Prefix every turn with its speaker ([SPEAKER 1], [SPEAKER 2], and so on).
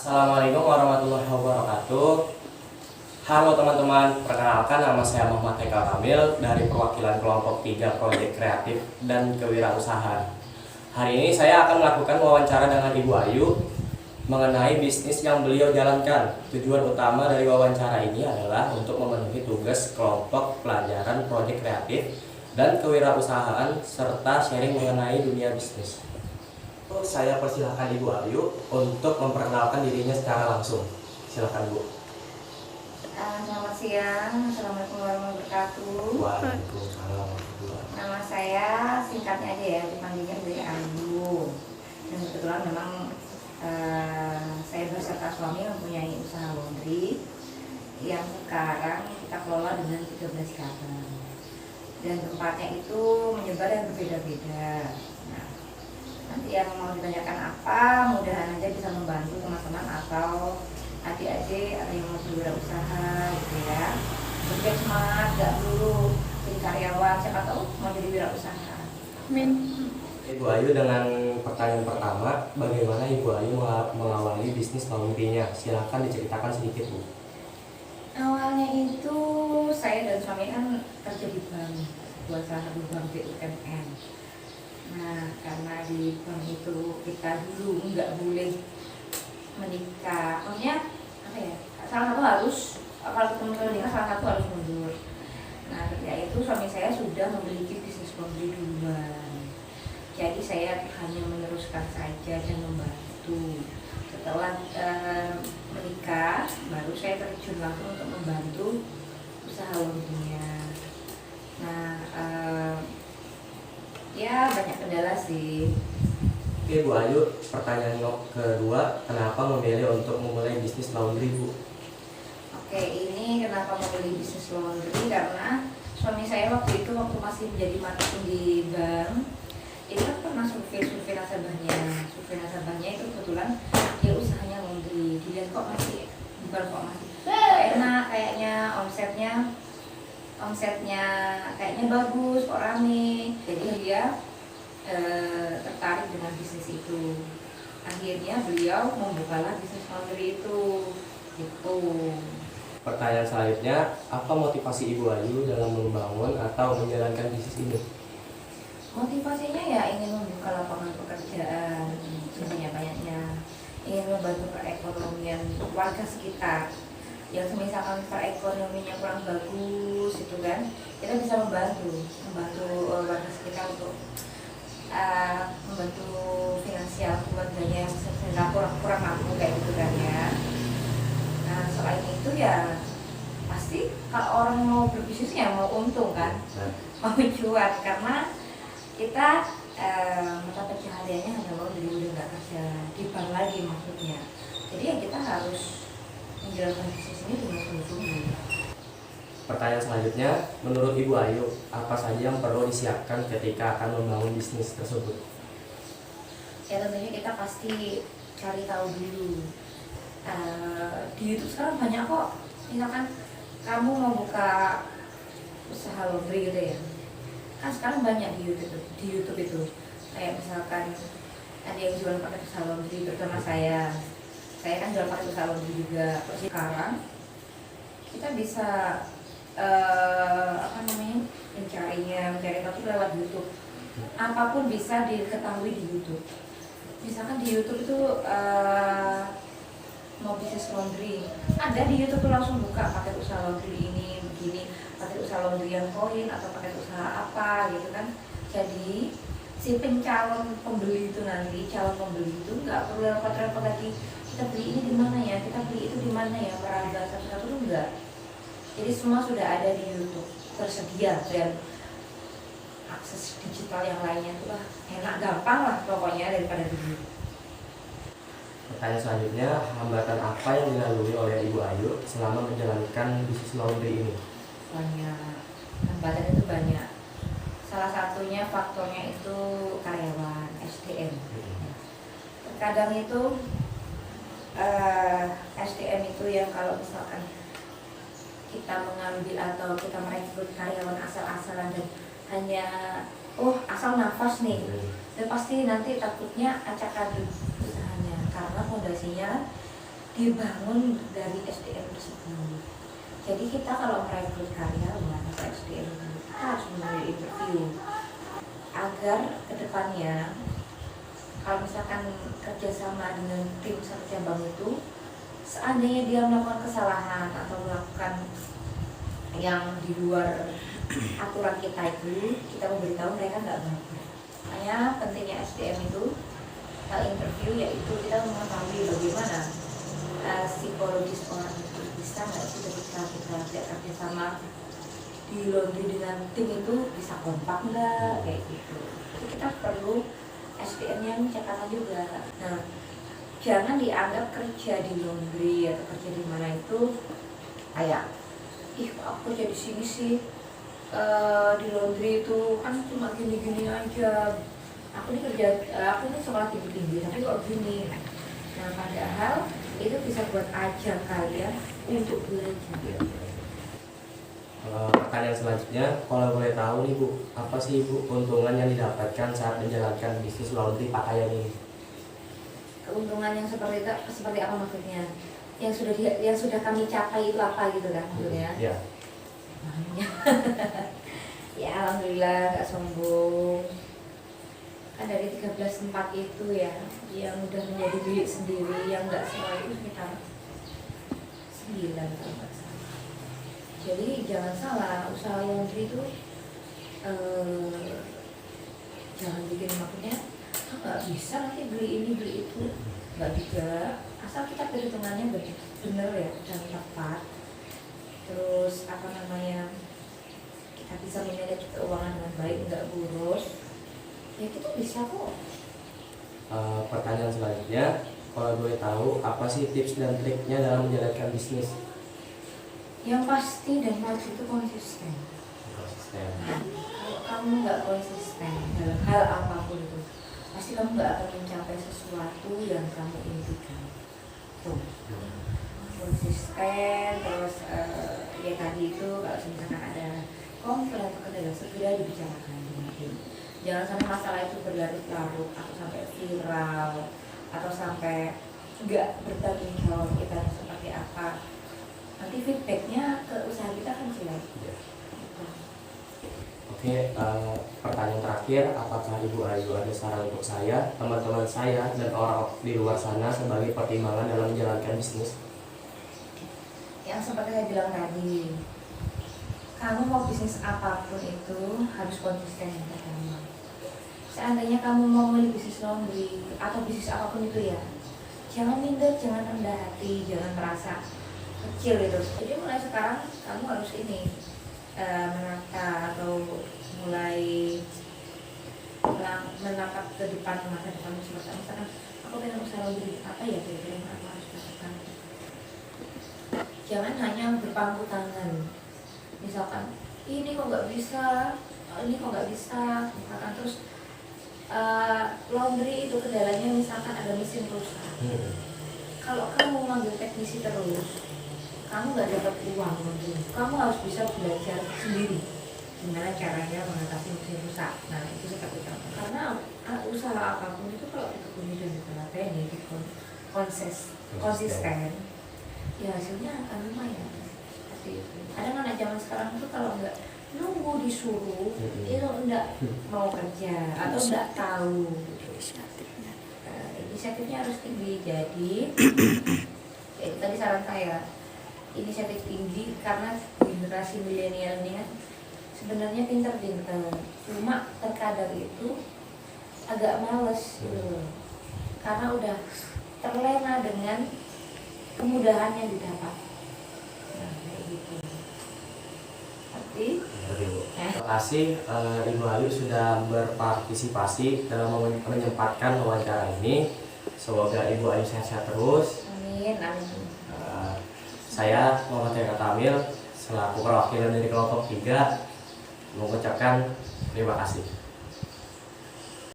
[SPEAKER 1] Assalamualaikum warahmatullahi wabarakatuh. Halo teman-teman, perkenalkan nama saya Muhammad Eka Kamil dari perwakilan kelompok 3 Proyek Kreatif dan Kewirausahaan. Hari ini saya akan melakukan wawancara dengan Ibu Ayu mengenai bisnis yang beliau jalankan. Tujuan utama dari wawancara ini adalah untuk memenuhi tugas kelompok pelajaran proyek kreatif dan kewirausahaan serta sharing mengenai dunia bisnis. Saya persilahkan Ibu Ayu untuk memperkenalkan dirinya secara langsung. Silakan Bu.
[SPEAKER 2] Selamat siang, Assalamualaikum warahmatullahi wabarakatuh.
[SPEAKER 1] Waalaikumsalam.
[SPEAKER 2] Nama saya singkatnya aja ya, dipanggilnya Bu Ayu. Dan kebetulan memang saya beserta suami mempunyai usaha laundry yang sekarang kita kelola dengan 13 cabang. Dan tempatnya itu menyebar dan berbeda-beda. Nah, nanti yang mau ditanyakan apa, mudahan aja bisa membantu teman-teman atau adik-adik atau yang mau berwirausaha gitu ya. Kerja semangat, gak dulu jadi karyawan, siapa tahu mau jadi wirausaha.
[SPEAKER 3] Amin.
[SPEAKER 1] Ibu Ayu, dengan pertanyaan pertama, bagaimana Ibu Ayu mengawali bisnis laundry-nya? Silakan diceritakan sedikit Bu.
[SPEAKER 2] Awalnya itu saya dan suami kan kerja di bank, buat salah satu bank BUMN. Nah, karena di bank itu kita dulu nggak boleh menikah, maksudnya apa ya? Salah satu harus, kalau ketemu menikah salah satu harus mundur. Nah, ketika itu suami saya sudah memiliki bisnis laundry duluan. Jadi saya hanya meneruskan saja dan membantu. Setelah menikah, baru saya terjun langsung untuk membantu usaha laundry-nya. Nah, ya banyak kendala sih.
[SPEAKER 1] Oke Bu Ayu, pertanyaan kedua, kenapa memilih untuk memulai bisnis laundry Bu?
[SPEAKER 2] Oke, ini kenapa memilih bisnis laundry? Karena suami saya waktu masih menjadi marketing di bank, itu kan pernah survei nasabahnya. Survei nasabahnya itu kebetulan dia usahanya laundry. Dilihat kok masih enak, kayaknya omsetnya kayaknya bagus, kok rame. Jadi dia tertarik dengan bisnis itu. Akhirnya beliau membukalah bisnis laundry itu gitu.
[SPEAKER 1] Pertanyaan selanjutnya, apa motivasi Ibu Ayu dalam membangun atau menjalankan bisnis ini?
[SPEAKER 2] Motivasinya ya ingin membuka lapangan pekerjaan sebanyak-banyaknya, ingin membantu perekonomian warga sekitar. Yang misalkan perekonomiannya kurang bagus itu kan, kita bisa membantu warga sekitar untuk membantu finansial keluarganya yang sedang kurang mampu kayak gitu kan ya. Nah, selain itu ya pasti kalau orang mau berbisnis ya mau untung kan, mau cuan, karena kita mata pencahariannya hanya mau dari udah nggak kerja di bank lagi maksudnya. Jadi ya kita harus menjalankan bisnis ini dengan sungguh-sungguh.
[SPEAKER 1] Pertanyaan selanjutnya, menurut Ibu Ayu, apa saja yang perlu disiapkan ketika akan membangun bisnis tersebut?
[SPEAKER 2] Ya tentunya kita pasti cari tahu dulu. Di YouTube sekarang banyak kok, misalkan kamu mau buka usaha laundry gitu ya, kan sekarang banyak di YouTube itu kayak misalkan ada yang jual pakai usaha laundry, terutama saya kan jual pakai usaha laundry juga. Terus sekarang kita bisa mencari tahu lewat YouTube. Apapun bisa diketahui di YouTube. Misalkan di YouTube itu mau bisnis laundry, ada di YouTube tuh langsung buka pakai usaha laundry ini begini, pakai usaha laundry yang koin atau pakai usaha apa gitu kan. Jadi si calon pembeli itu nggak perlu repot-repot lagi, kita beli ini di mana ya, kita beli itu di mana ya, meraba satu-satu tuh enggak. Jadi semua sudah ada di YouTube tersedia, dan akses digital yang lainnya itu lah enak, gampang lah pokoknya daripada dulu.
[SPEAKER 1] Pertanyaan selanjutnya, hambatan apa yang dilalui oleh Ibu Ayu selama menjalankan bisnis laundry ini?
[SPEAKER 2] Banyak, hambatan itu banyak. Salah satunya faktornya itu karyawan, SDM. Terkadang itu SDM itu yang kalau misalkan kita mengambil atau kita merekrut karyawan asal-asalan dan hanya asal nafas nih, dan pasti nanti takutnya acak aduk usahanya karena fondasinya dibangun dari SDM tersebut. Jadi kita kalau merekrut karyawan atau SDM kita harus melalui interview agar kedepannya kalau misalkan kerjasama dengan tim satu cabang itu, seandainya dia melakukan kesalahan atau melakukan yang di luar aturan kita itu, kita memberitahu mereka nggak bagus. Makanya pentingnya SDM itu interview, yaitu kita mengetahui bagaimana psikologis orang itu, bisa nggak sih ketika kita kerja sama di laundry dengan tim itu bisa kompak nggak, kayak gitu. Jadi kita perlu SDM yang catatan juga. Nah, jangan dianggap kerja di laundry atau kerja di mana itu kayak aku kerja di sini sih, di laundry itu kan cuma gini-gini aja. Aku ini sekolah tinggi-tinggi tapi kok gini. Nah, padahal itu bisa buat ajang kalian untuk belajar.
[SPEAKER 1] Pertanyaan selanjutnya, kalau boleh tahu nih Bu, apa sih Bu keuntungan yang didapatkan saat menjalankan bisnis laundry pakaian ini?
[SPEAKER 2] Keuntungan yang seperti apa maksudnya? Yang sudah kami capai itu apa gitu kan maksudnya?
[SPEAKER 1] Ya.
[SPEAKER 2] Ya alhamdulillah, nggak sombong. Kan dari 13 tempat itu ya, yang udah menjadi milik sendiri, yang nggak sewa itu sekitar 9 kalau nggak salah. Jadi jangan salah, usaha laundry itu jangan bikin maksudnya nggak bisa nanti beli ini beli itu, nggak juga. Asal kita perhitungannya bener ya dan tepat. Terus kita bisa memanage keuangan dengan baik, nggak boros, ya kita bisa kok.
[SPEAKER 1] Pertanyaan selanjutnya, kalau boleh tahu apa sih tips dan triknya dalam menjalankan bisnis?
[SPEAKER 2] Yang pasti dan harus itu konsisten. Nah, kalau kamu nggak konsisten dalam hal apapun itu, pasti kamu nggak akan mencapai sesuatu yang kamu impikan. Tuh, konsisten. Terus ya tadi itu kalau misalkan ada konflik atau kendala, segera dibicarakan. Jangan sampai masalah itu berlarut-larut atau sampai viral atau sampai nggak bertanggung jawab kita seperti apa. Nanti feedbacknya ke usaha kita kan jelek.
[SPEAKER 1] Oke, pertanyaan terakhir, apakah Ibu Ayu ada saran untuk saya, teman-teman saya, dan orang di luar sana sebagai pertimbangan dalam menjalankan bisnis?
[SPEAKER 2] Yang seperti saya bilang tadi, kamu mau bisnis apapun itu harus konsisten yang pertama. Seandainya kamu mau mulai bisnis laundry atau bisnis apapun itu ya, jangan minder, jangan rendah hati, jangan merasa kecil gitu. Jadi mulai sekarang kamu harus menata atau mulai menatap ke depan, masa depan seperti misalkan aku pengen usaha laundry, apa ya kira-kira yang aku harus lakukan. Jangan hanya berpangku tangan, misalkan ini kok nggak bisa, misalkan terus laundry itu kendalanya misalkan ada mesin rusak. Kalau kamu manggil teknisi terus, kamu nggak dapat uang laundry. Kamu harus bisa belajar sendiri gimana caranya mengatasi mesin rusak. Nah itu seperti itu. Karena usaha apapun itu kalau ditekuni dan diteladani, konsisten, ya hasilnya akan lumayan. Seperti itu. Ada anak zaman sekarang itu kalau nggak nunggu disuruh, itu enggak mau kerja atau enggak tahu. Inisiatifnya harus tinggi. Jadi itu tadi saran saya, inisiatif tinggi, karena generasi milenial ini kan sebenarnya pintar-pintar, cuma terkadang itu agak males gitu, karena udah terlena dengan kemudahan yang didapat. Nah, kayak gitu.
[SPEAKER 1] Terima kasih Ibu Ayu sudah berpartisipasi dalam menyempatkan wawancara ini. Semoga Ibu Ayu sehat-sehat terus.
[SPEAKER 2] Amin, amin.
[SPEAKER 1] Saya Muhammad Eka Tamil selaku perwakilan dari kelompok 3 mengucapkan terima kasih.